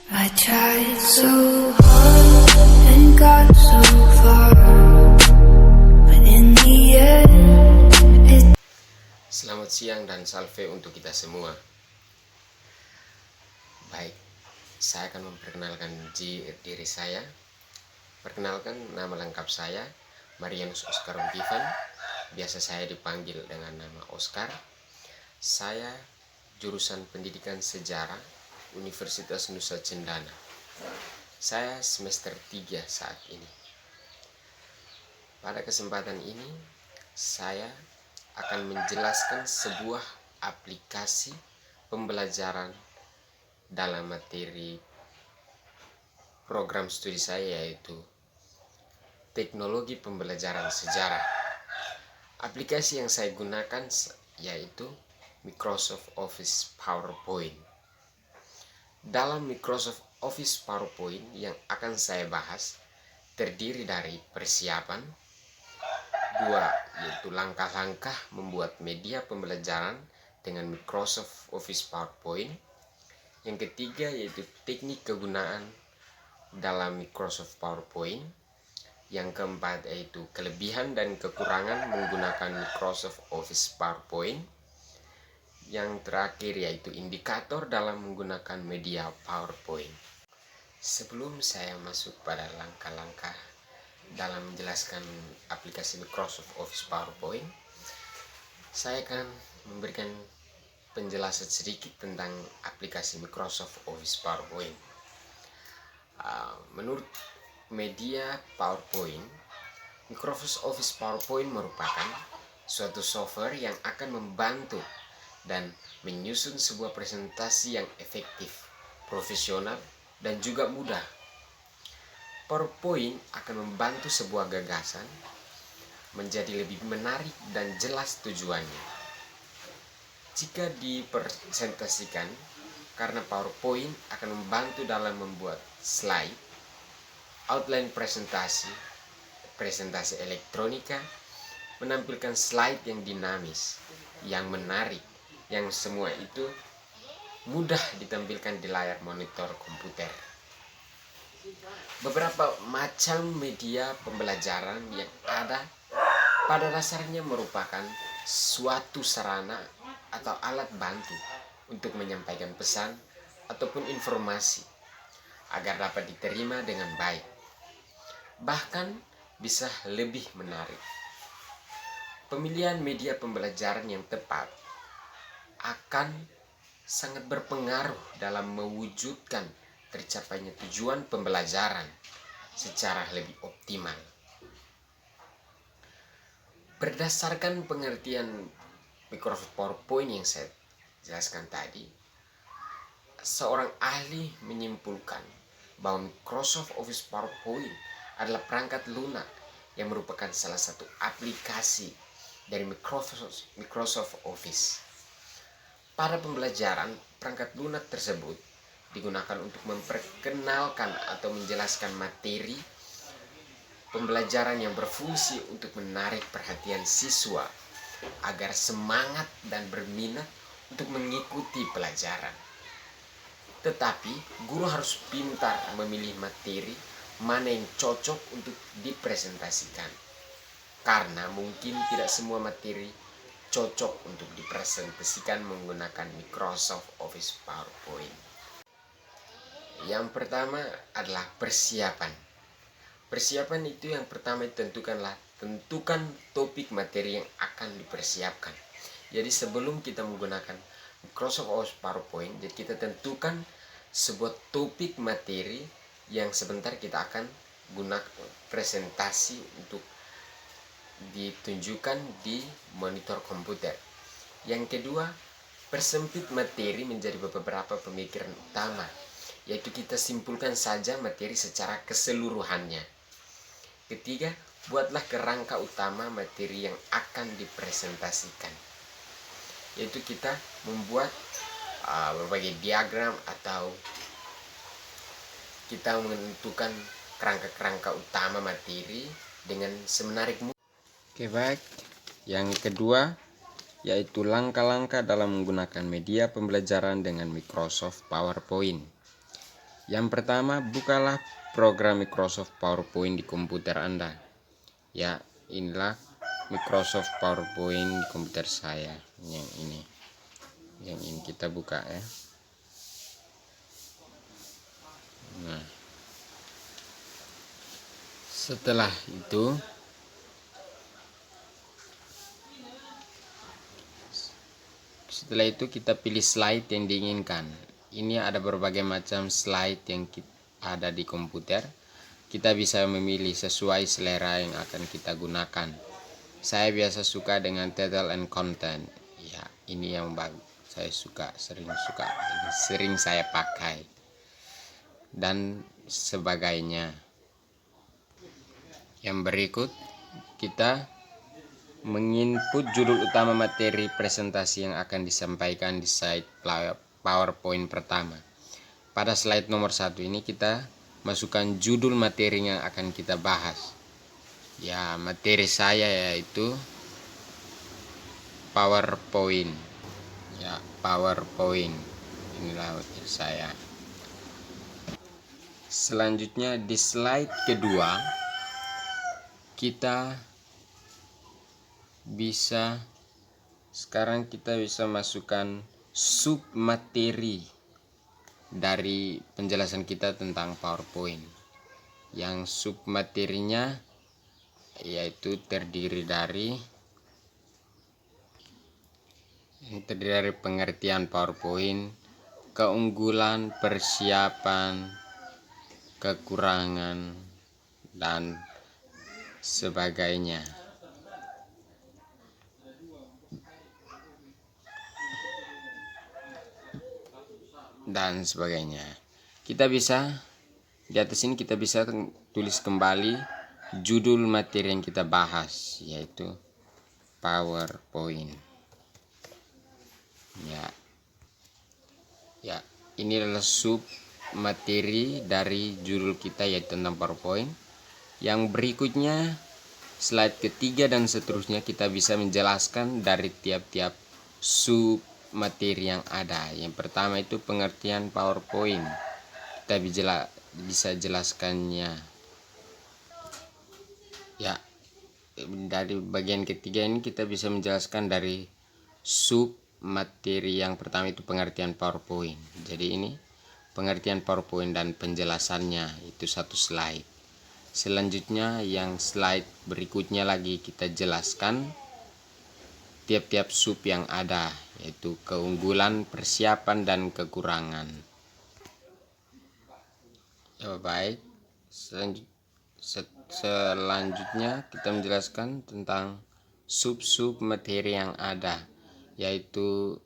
I tried so hard and got so far, but in the end, Selamat siang dan salve untuk kita semua. Baik, saya akan memperkenalkan diri saya. Perkenalkan, nama lengkap saya Marianus Oscar Givan. Biasa saya dipanggil dengan nama Oscar. Saya jurusan Pendidikan Sejarah Universitas Nusa Cendana. Saya semester 3 saat ini. Pada kesempatan ini, saya akan menjelaskan sebuah aplikasi pembelajaran dalam materi program studi saya, yaitu Teknologi Pembelajaran Sejarah. Aplikasi yang saya gunakan yaitu Microsoft Office PowerPoint. Dalam Microsoft Office PowerPoint yang akan saya bahas terdiri dari persiapan, 2 yaitu langkah-langkah membuat media pembelajaran dengan Microsoft Office PowerPoint. Yang ketiga yaitu teknik kegunaan dalam Microsoft PowerPoint. Yang keempat yaitu kelebihan dan kekurangan menggunakan Microsoft Office PowerPoint. Yang terakhir yaitu indikator dalam menggunakan media PowerPoint. Sebelum saya masuk pada langkah-langkah dalam menjelaskan aplikasi Microsoft Office PowerPoint, saya akan memberikan penjelasan sedikit tentang aplikasi Microsoft Office PowerPoint. Menurut media PowerPoint, Microsoft Office PowerPoint merupakan suatu software yang akan membantu dan menyusun sebuah presentasi yang efektif, profesional, dan juga mudah. PowerPoint akan membantu sebuah gagasan menjadi lebih menarik dan jelas tujuannya. Jika dipresentasikan, karena PowerPoint akan membantu dalam membuat slide, outline presentasi elektronika, menampilkan slide yang dinamis, yang menarik, yang semua itu mudah ditampilkan di layar monitor komputer. Beberapa macam media pembelajaran yang ada pada dasarnya merupakan suatu sarana atau alat bantu untuk menyampaikan pesan ataupun informasi agar dapat diterima dengan baik, bahkan bisa lebih menarik. Pemilihan media pembelajaran yang tepat akan sangat berpengaruh dalam mewujudkan tercapainya tujuan pembelajaran secara lebih optimal. Berdasarkan pengertian Microsoft PowerPoint yang saya jelaskan tadi, seorang ahli menyimpulkan bahwa Microsoft Office PowerPoint adalah perangkat lunak yang merupakan salah satu aplikasi dari Microsoft Office. Pada pembelajaran, perangkat lunak tersebut digunakan untuk memperkenalkan atau menjelaskan materi pembelajaran yang berfungsi untuk menarik perhatian siswa agar semangat dan berminat untuk mengikuti pelajaran. Tetapi guru harus pintar memilih materi mana yang cocok untuk dipresentasikan, karena mungkin tidak semua materi cocok untuk dipresentasikan menggunakan Microsoft Office PowerPoint. Yang pertama adalah persiapan. Persiapan itu yang pertama tentukan topik materi yang akan dipersiapkan. Jadi sebelum kita menggunakan Microsoft Office PowerPoint, jadi kita tentukan sebuah topik materi yang sebentar kita akan gunakan presentasi untuk ditunjukkan di monitor komputer. Yang kedua, persempit materi menjadi beberapa pemikiran utama, yaitu kita simpulkan saja materi secara keseluruhannya. Ketiga, buatlah kerangka utama materi yang akan dipresentasikan, yaitu kita membuat berbagai diagram atau kita menentukan kerangka-kerangka utama materi dengan semenarik mungkin. Oke, baik. Yang kedua yaitu langkah-langkah dalam menggunakan media pembelajaran dengan Microsoft PowerPoint. Yang pertama, bukalah program Microsoft PowerPoint di komputer Anda. Ya, inilah Microsoft PowerPoint di komputer saya. Yang ini kita buka ya. Nah, setelah itu kita pilih slide yang diinginkan. Ini ada berbagai macam slide yang ada di komputer. Kita bisa memilih sesuai selera yang akan kita gunakan. Saya biasa suka dengan title and content. Ya, ini yang bagus. Saya sering saya pakai. Dan sebagainya. Yang berikut, kita menginput judul utama materi presentasi yang akan disampaikan di slide PowerPoint pertama. Pada slide nomor 1 ini kita masukkan judul materi yang akan kita bahas. Ya, materi saya yaitu PowerPoint. Ya, PowerPoint. Inilah materi saya. Selanjutnya di slide kedua sekarang kita bisa masukkan sub materi dari penjelasan kita tentang PowerPoint. Yang sub materinya yaitu terdiri dari pengertian PowerPoint, keunggulan, persiapan, kekurangan, dan sebagainya. Kita bisa di atas ini kita bisa tulis kembali judul materi yang kita bahas, yaitu PowerPoint. Ya, ini adalah sub materi dari judul kita yaitu tentang PowerPoint. Yang berikutnya slide ketiga dan seterusnya kita bisa menjelaskan dari tiap-tiap sub materi yang ada. Yang pertama itu pengertian PowerPoint. Kita bisa jelaskannya. Ya, dari bagian ketiga ini kita bisa menjelaskan dari sub materi yang pertama itu pengertian PowerPoint. Jadi ini pengertian PowerPoint dan penjelasannya itu satu slide. Selanjutnya yang slide berikutnya lagi kita jelaskan tiap-tiap sub yang ada, yaitu keunggulan, persiapan, dan kekurangan. Ya, baik. Selanjutnya kita menjelaskan tentang sub-sub materi yang ada, yaitu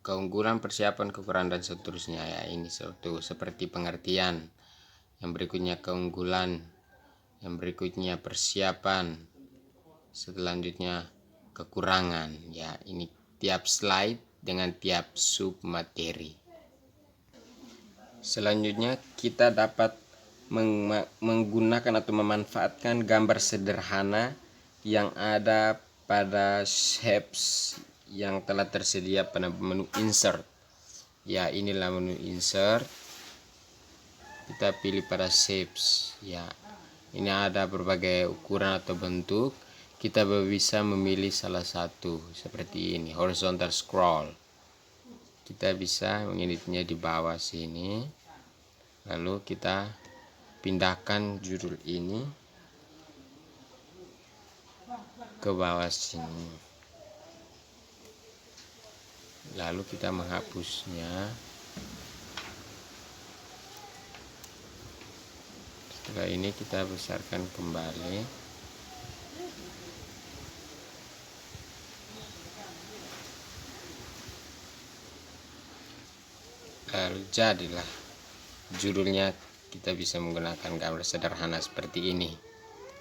keunggulan, persiapan, kekurangan, dan seterusnya. Ya, ini seperti pengertian. Yang berikutnya keunggulan, yang berikutnya persiapan, selanjutnya kekurangan. Ya, ini tiap slide dengan tiap sub materi. Selanjutnya kita dapat menggunakan atau memanfaatkan gambar sederhana yang ada pada shapes yang telah tersedia pada menu insert. Ya, inilah menu insert. Kita pilih pada shapes. Ya, ini ada berbagai ukuran atau bentuk. Kita bisa memilih salah satu seperti ini, horizontal scroll. Kita bisa mengeditnya di bawah sini. Lalu kita pindahkan judul ini ke bawah sini. Lalu kita menghapusnya. Setelah ini kita besarkan kembali. Lalu jadilah judulnya. Kita bisa menggunakan gambar sederhana seperti ini.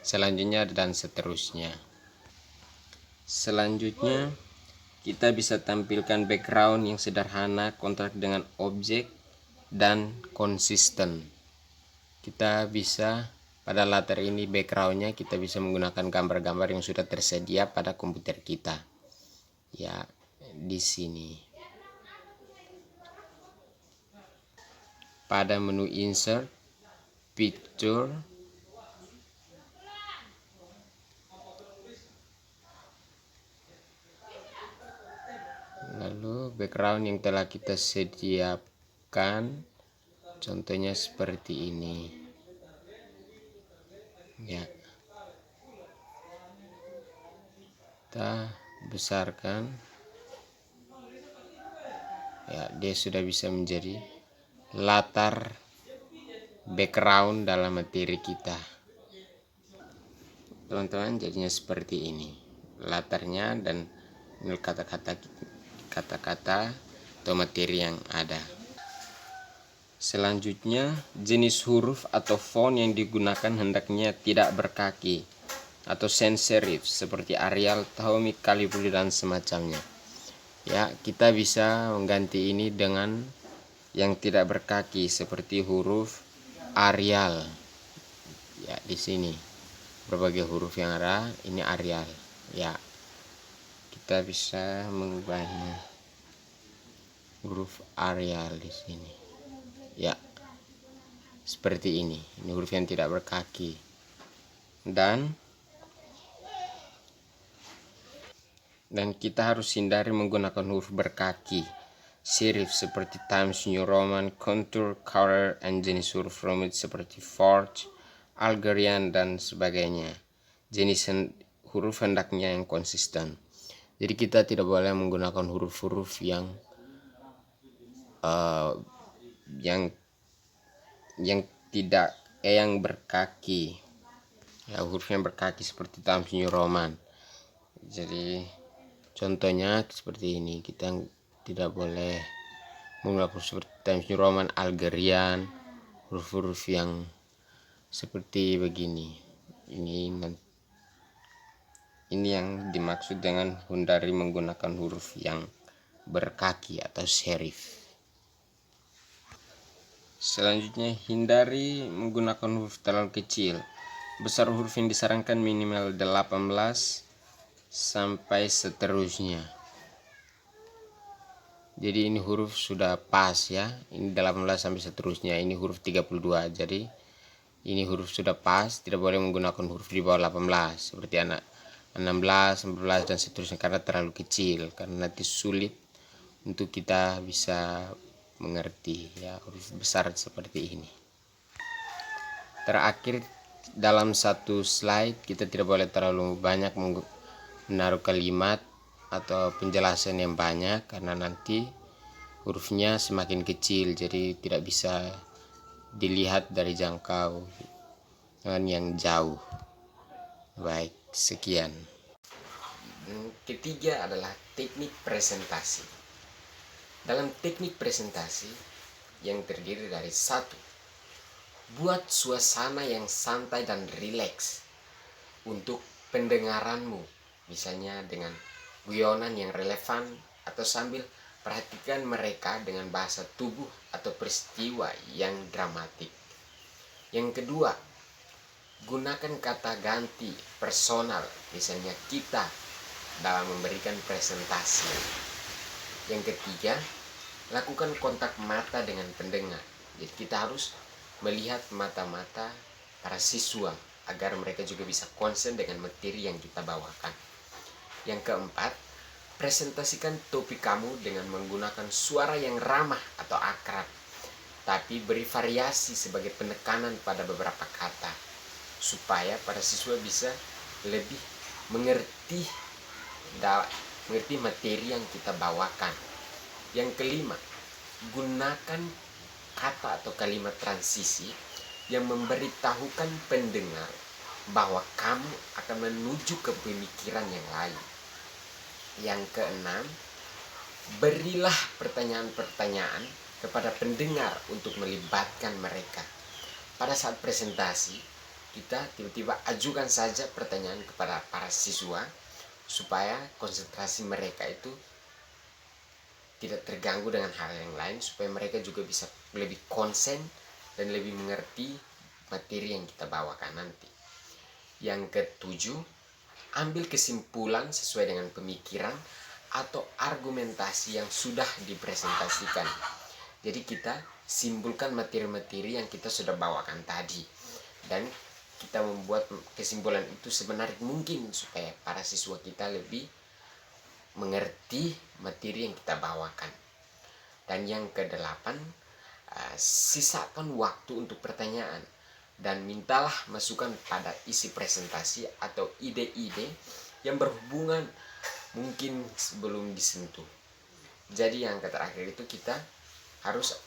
Selanjutnya dan seterusnya. Selanjutnya kita bisa tampilkan background yang sederhana, kontras dengan objek, dan konsisten. Kita bisa pada latar ini backgroundnya kita bisa menggunakan gambar-gambar yang sudah tersedia pada komputer kita. Ya, di sini. pada menu insert, picture, lalu background yang telah kita sediakan, contohnya seperti ini ya. Kita besarkan ya, dia sudah bisa menjadi latar background dalam materi kita, teman-teman. Jadinya seperti ini latarnya dan kata-kata atau materi yang ada. Selanjutnya, jenis huruf atau font yang digunakan hendaknya tidak berkaki atau sans serif seperti Arial, Tahomey, Calibri dan semacamnya. Ya, kita bisa mengganti ini dengan yang tidak berkaki seperti huruf Arial. Ya, di sini berbagai huruf yang ada, ini Arial. Ya, kita bisa mengubahnya huruf Arial di sini. Ya, seperti ini. Ini huruf yang tidak berkaki. Dan kita harus hindari menggunakan huruf berkaki serif seperti Times New Roman, Contour, Color, dan jenis huruf rumit seperti Forge, Algerian, dan sebagainya. Jenis huruf hendaknya yang konsisten. Jadi kita tidak boleh menggunakan huruf-huruf yang berkaki. Ya, huruf yang berkaki seperti Times New Roman. Jadi contohnya seperti ini, kita tidak boleh menggunakan seperti Times New Roman, Algerian, huruf-huruf yang seperti begini. Ini yang dimaksud dengan hindari menggunakan huruf yang berkaki atau serif. Selanjutnya, hindari menggunakan huruf terlalu kecil. Besar huruf yang disarankan minimal 18 sampai seterusnya. Jadi ini huruf sudah pas ya. Ini 18 sampai seterusnya. Ini huruf 32. Jadi ini huruf sudah pas, tidak boleh menggunakan huruf di bawah 18 seperti 16, 19 dan seterusnya karena terlalu kecil, karena nanti sulit untuk kita bisa mengerti ya huruf besar seperti ini. Terakhir, dalam satu slide kita tidak boleh terlalu banyak menaruh kalimat atau penjelasan yang banyak karena nanti hurufnya semakin kecil, jadi tidak bisa dilihat dari jangkau yang jauh. Baik, sekian. Ketiga adalah teknik presentasi. Dalam teknik presentasi yang terdiri dari 1. Buat suasana yang santai dan rileks untuk pendengaranmu, misalnya dengan guyonan yang relevan atau sambil perhatikan mereka dengan bahasa tubuh atau peristiwa yang dramatik. Yang kedua, gunakan kata ganti personal, misalnya kita, dalam memberikan presentasi. Yang ketiga, lakukan kontak mata dengan pendengar. Jadi kita harus melihat mata-mata para siswa agar mereka juga bisa konsen dengan materi yang kita bawakan. Yang keempat, presentasikan topik kamu dengan menggunakan suara yang ramah atau akrab, tapi beri variasi sebagai penekanan pada beberapa kata, supaya para siswa bisa lebih mengerti materi yang kita bawakan. Yang kelima, gunakan kata atau kalimat transisi yang memberitahukan pendengar bahwa kamu akan menuju ke pemikiran yang lain. Yang keenam, berilah pertanyaan-pertanyaan kepada pendengar untuk melibatkan mereka. Pada saat presentasi, kita tiba-tiba ajukan saja pertanyaan kepada para siswa supaya konsentrasi mereka itu tidak terganggu dengan hal yang lain, supaya mereka juga bisa lebih konsen dan lebih mengerti materi yang kita bawakan nanti. Yang ketujuh, ambil kesimpulan sesuai dengan pemikiran atau argumentasi yang sudah dipresentasikan. Jadi kita simpulkan materi-materi yang kita sudah bawakan tadi, dan kita membuat kesimpulan itu sebenarnya mungkin supaya para siswa kita lebih mengerti materi yang kita bawakan. Dan yang kedelapan, sisakan waktu untuk pertanyaan dan mintalah masukan pada isi presentasi atau ide-ide yang berhubungan mungkin sebelum disentuh. Jadi yang terakhir itu kita harus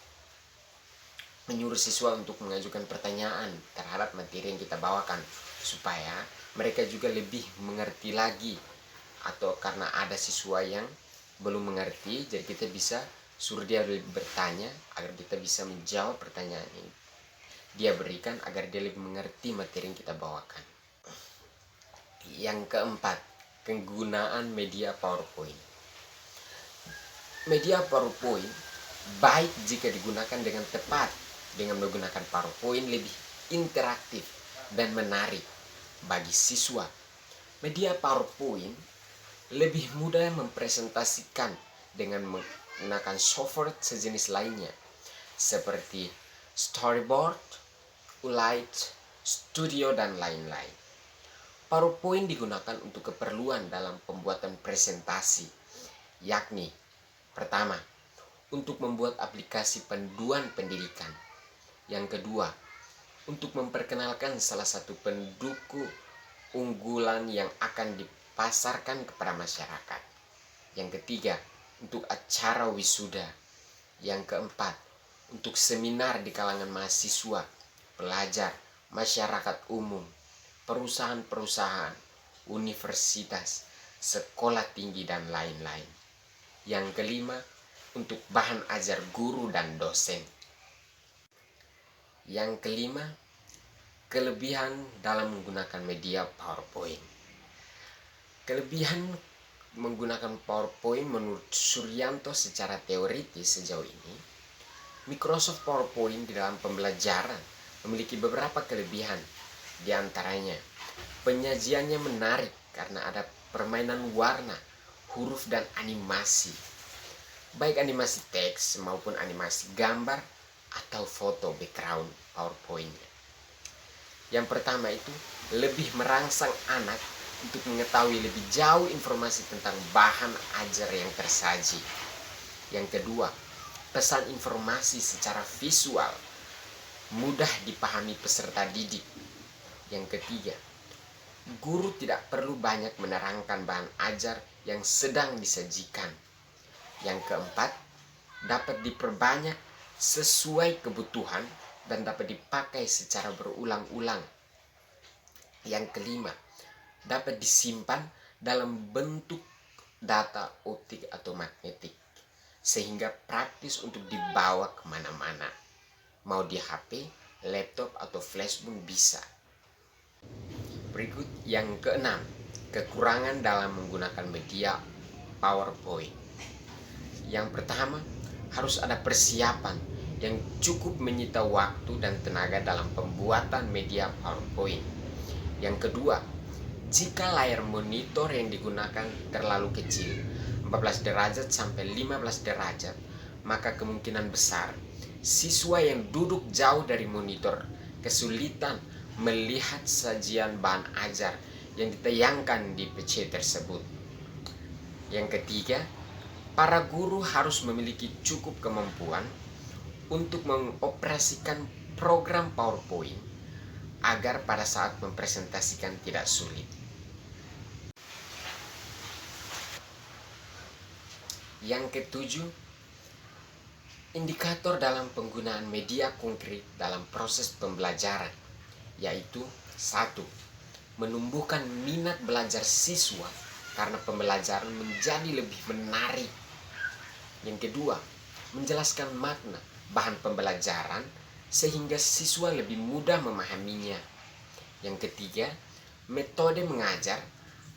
menyuruh siswa untuk mengajukan pertanyaan terhadap materi yang kita bawakan supaya mereka juga lebih mengerti lagi, atau karena ada siswa yang belum mengerti, jadi kita bisa suruh dia bertanya agar kita bisa menjawab pertanyaan ini dia berikan agar dia lebih mengerti materi yang kita bawakan. Yang keempat, penggunaan media PowerPoint. Media PowerPoint baik jika digunakan dengan tepat. Dengan menggunakan PowerPoint lebih interaktif dan menarik bagi siswa. Media PowerPoint lebih mudah mempresentasikan dengan menggunakan software sejenis lainnya seperti storyboard, Light, Studio, dan lain-lain. PowerPoint digunakan untuk keperluan dalam pembuatan presentasi, yakni pertama, untuk membuat aplikasi panduan pendidikan. Yang kedua, untuk memperkenalkan salah satu pendukung unggulan yang akan dipasarkan kepada masyarakat. Yang ketiga, untuk acara wisuda. Yang keempat, untuk seminar di kalangan mahasiswa, pelajar, masyarakat umum, perusahaan-perusahaan, universitas, sekolah tinggi, dan lain-lain. Yang kelima, untuk bahan ajar guru dan dosen. Yang kelima, kelebihan dalam menggunakan media PowerPoint. Kelebihan menggunakan PowerPoint menurut Suryanto secara teoritis sejauh ini, Microsoft PowerPoint di dalam pembelajaran memiliki beberapa kelebihan. Di antaranya, penyajiannya menarik karena ada permainan warna, huruf, dan animasi. Baik animasi teks maupun animasi gambar atau foto background PowerPoint-nya. Yang pertama itu lebih merangsang anak untuk mengetahui lebih jauh informasi tentang bahan ajar yang tersaji. Yang kedua, pesan informasi secara visual mudah dipahami peserta didik. Yang ketiga, guru tidak perlu banyak menerangkan bahan ajar yang sedang disajikan. Yang keempat, dapat diperbanyak sesuai kebutuhan dan dapat dipakai secara berulang-ulang. Yang kelima, dapat disimpan dalam bentuk data optik atau magnetik, sehingga praktis untuk dibawa kemana-mana. Mau di HP, laptop, atau flash pun bisa. Berikut yang keenam, kekurangan dalam menggunakan media PowerPoint. Yang pertama, harus ada persiapan yang cukup menyita waktu dan tenaga dalam pembuatan media PowerPoint. Yang kedua, jika layar monitor yang digunakan terlalu kecil, 14 derajat sampai 15 derajat, maka kemungkinan besar siswa yang duduk jauh dari monitor kesulitan melihat sajian bahan ajar yang ditayangkan di PC tersebut. Yang ketiga, para guru harus memiliki cukup kemampuan untuk mengoperasikan program PowerPoint agar pada saat mempresentasikan tidak sulit. Yang ketujuh, indikator dalam penggunaan media konkret dalam proses pembelajaran, yaitu 1. Menumbuhkan minat belajar siswa karena pembelajaran menjadi lebih menarik. Yang kedua, menjelaskan makna bahan pembelajaran sehingga siswa lebih mudah memahaminya. Yang ketiga, metode mengajar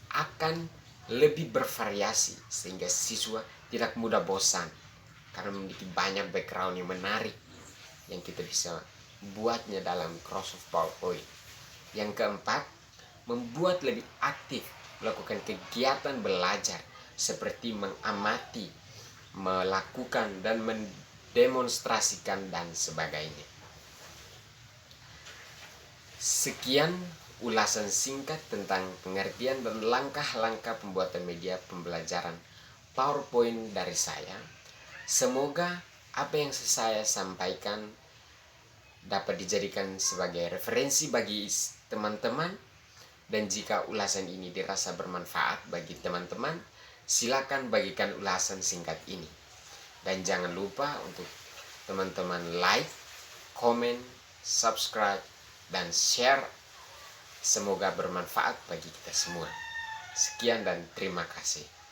akan lebih bervariasi sehingga siswa tidak mudah bosan karena memiliki banyak background yang menarik yang kita bisa buatnya dalam Microsoft PowerPoint. Yang keempat, membuat lebih aktif melakukan kegiatan belajar seperti mengamati, melakukan dan demonstrasikan, dan sebagainya. Sekian ulasan singkat tentang pengertian dan langkah-langkah pembuatan media pembelajaran PowerPoint dari saya. Semoga apa yang saya sampaikan dapat dijadikan sebagai referensi bagi teman-teman, dan jika ulasan ini dirasa bermanfaat bagi teman-teman, silakan bagikan ulasan singkat ini. Dan jangan lupa untuk teman-teman like, komen, subscribe, dan share. Semoga bermanfaat bagi kita semua. Sekian dan terima kasih.